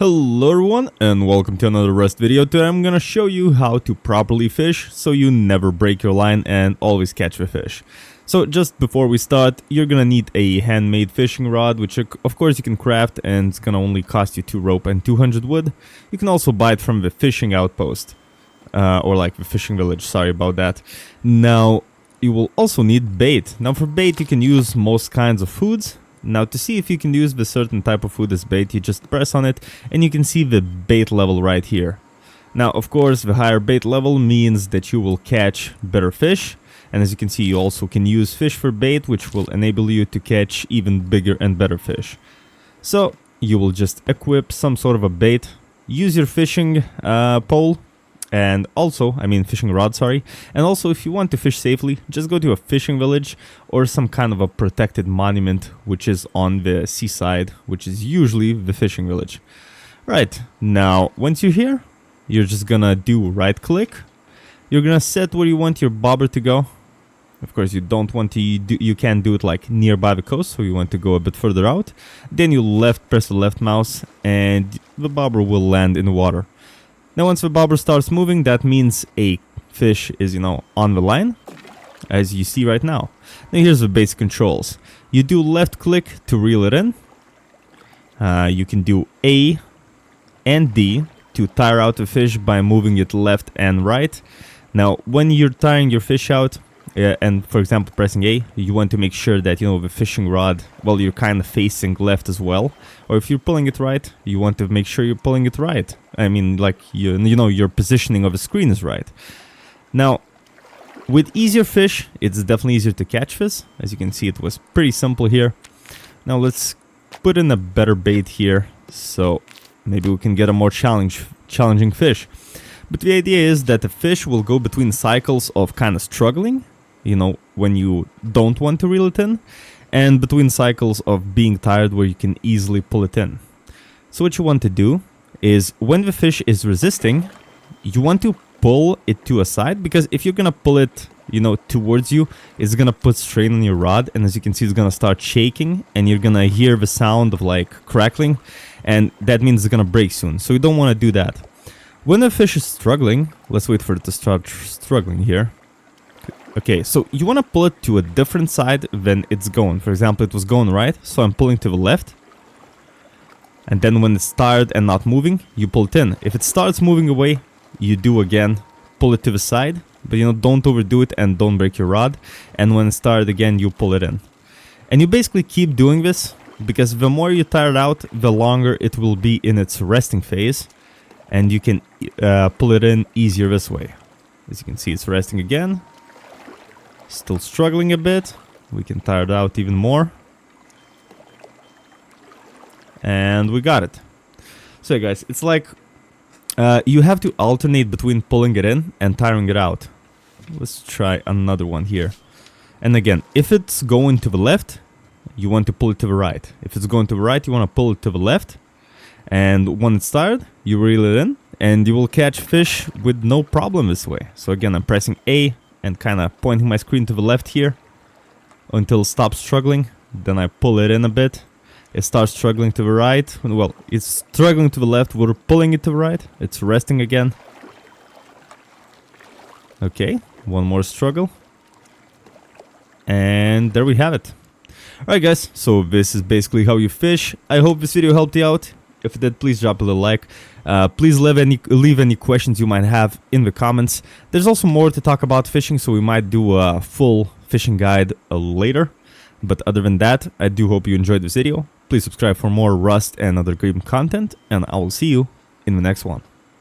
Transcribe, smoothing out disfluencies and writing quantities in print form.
Hello everyone and welcome to another Rust video. Today I'm gonna show you how to properly fish so you never break your line and always catch the fish. So just before we start, you're gonna need a handmade fishing rod, which of course you can craft, and it's gonna only cost you 2 rope and 200 wood. You can also buy it from the fishing outpost, or like the fishing village, sorry about that. Now you will also need bait. Now for bait you can use most kinds of foods. Now to see if you can use the certain type of food as bait, you just press on it and you can see the bait level right here. Now of course the higher bait level means that you will catch better fish, and as you can see you also can use fish for bait, which will enable you to catch even bigger and better fish. So you will just equip some sort of a bait, use your fishing pole, and also, fishing rod, sorry. And also, if you want to fish safely, just go to a fishing village or some kind of a protected monument, which is on the seaside, which is usually the fishing village. Right, now, once you're here, you're just gonna do right click. You're gonna set where you want your bobber to go. Of course, you don't want to, you can't do it like nearby the coast, so you want to go a bit further out. Then you press the left mouse, and the bobber will land in the water. Now once the bobber starts moving, that means a fish is, on the line, as you see right now. Now here's the basic controls. You do left click to reel it in. You can do A and D to tire out the fish by moving it left and right. Now when you're tiring your fish out, and for example pressing A, you want to make sure that the fishing rod, well, you're kind of facing left as well. Or if you're pulling it right, you want to make sure you're pulling it right. Like your positioning of the screen is right. Now with easier fish, it's definitely easier to catch fish. As you can see, it was pretty simple here. Now let's put in a better bait here, so maybe we can get a more challenging fish. But the idea is that the fish will go between cycles of kind of struggling, when you don't want to reel it in, and between cycles of being tired where you can easily pull it in. So what you want to do is when the fish is resisting, you want to pull it to a side, because if you're gonna pull it, towards you, it's gonna put strain on your rod, and as you can see, it's gonna start shaking, and you're gonna hear the sound of like crackling, and that means it's gonna break soon. So you don't want to do that. When the fish is struggling, let's wait for it to start struggling here. Okay, so you want to pull it to a different side than it's going. For example, it was going right, so I'm pulling to the left. And then when it's tired and not moving, you pull it in. If it starts moving away, you do again, pull it to the side. But don't overdo it and don't break your rod. And when it's tired again, you pull it in. And you basically keep doing this, because the more you tire it out, the longer it will be in its resting phase. And you can pull it in easier this way. As you can see, it's resting again. Still struggling a bit. We can tire it out even more. And we got it. So guys, it's like you have to alternate between pulling it in and tiring it out. Let's try another one here. And again, if it's going to the left, you want to pull it to the right. If it's going to the right, you want to pull it to the left. And when it's tired, you reel it in, and you will catch fish with no problem this way. So again, I'm pressing A and kind of pointing my screen to the left here until it stops struggling. Then I pull it in a bit. It starts struggling to the right. Well, it's struggling to the left. We're pulling it to the right. It's resting again. Okay, one more struggle. And there we have it. Alright guys, so this is basically how you fish. I hope this video helped you out. If it did, please drop a little like. Please leave any questions you might have in the comments. There's also more to talk about fishing, so we might do a full fishing guide later. But other than that, I do hope you enjoyed this video. Please subscribe for more Rust and other game content, and I will see you in the next one.